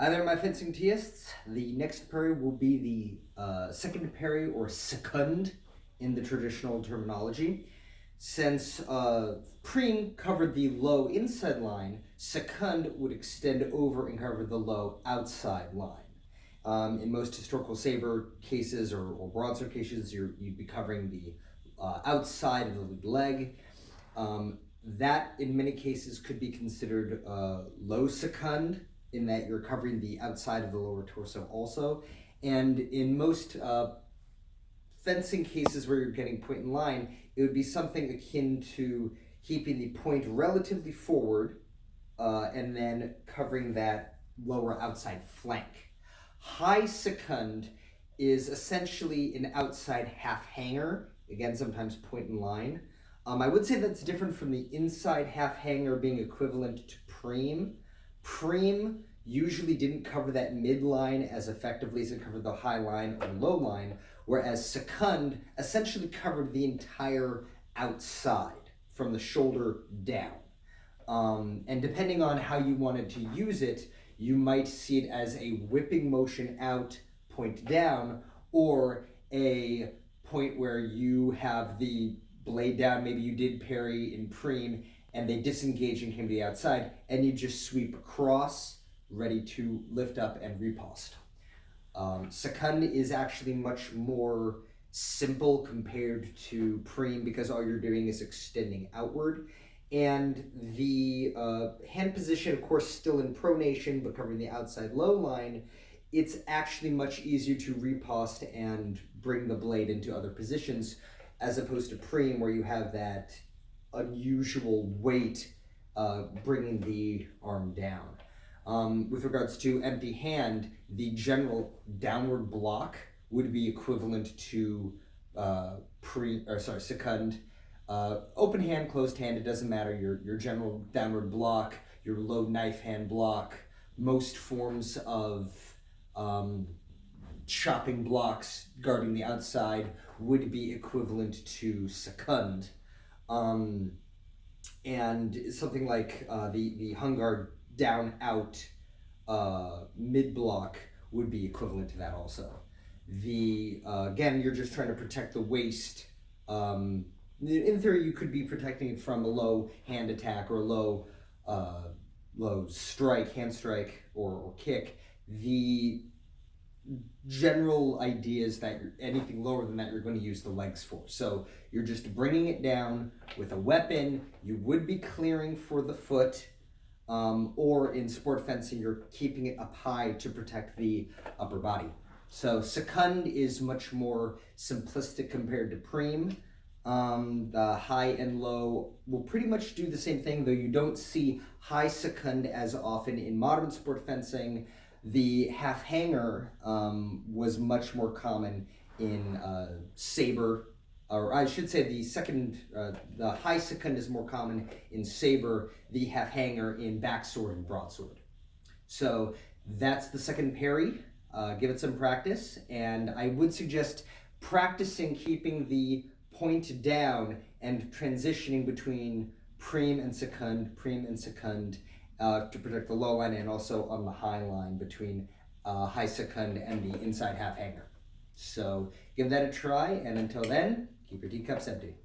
Hi there, my fencing teists. The next parry will be the second parry, or seconde in the traditional terminology. Since prime covered the low inside line, seconde would extend over and cover the low outside line. In most historical saber cases or broadsword cases, you'd be covering the outside of the lead leg. That, in many cases, could be considered low seconde, in that you're covering the outside of the lower torso also. And in most fencing cases where you're getting point in line, it would be something akin to keeping the point relatively forward and then covering that lower outside flank. High seconde is essentially an outside half hanger, again, sometimes point in line. I would say that's different from the inside half hanger being equivalent to prime. Prime usually didn't cover that midline as effectively as it covered the high line or low line, whereas seconde essentially covered the entire outside from the shoulder down. And depending on how you wanted to use it, you might see it as a whipping motion out, point down, or a point where you have the blade down. Maybe you did parry in prime and they disengage and came to the outside, and you just sweep across, ready to lift up and riposte. Seconde is actually much more simple compared to prime because all you're doing is extending outward. And the hand position, of course, still in pronation, but covering the outside low line, it's actually much easier to riposte and bring the blade into other positions, as opposed to prime, where you have that unusual weight bringing the arm down. With regards to empty hand, the general downward block would be equivalent to seconde. Open hand, closed hand, it doesn't matter. Your general downward block, your low knife hand block, most forms of chopping blocks guarding the outside would be equivalent to seconde. And something like the hung guard down out mid block would be equivalent to that also. Again, you're just trying to protect the waist. In theory, you could be protecting it from a low hand attack or a low strike, hand strike, or kick. The general idea is that anything lower than that, you're going to use the legs for. So you're just bringing it down with a weapon. You would be clearing for the foot, or in sport fencing, you're keeping it up high to protect the upper body. So seconde is much more simplistic compared to prime. The high and low will pretty much do the same thing, though you don't see high seconde as often in modern sport fencing. The half hanger was much more common in saber, or I should say the high seconde is more common in saber, the half hanger in backsword and broadsword. So that's the second parry. Give it some practice, and I would suggest practicing keeping the point down and transitioning between prime and seconde, to protect the low line, and also on the high line between high seconde and the inside half hanger. So give that a try, and until then, keep your teacups empty.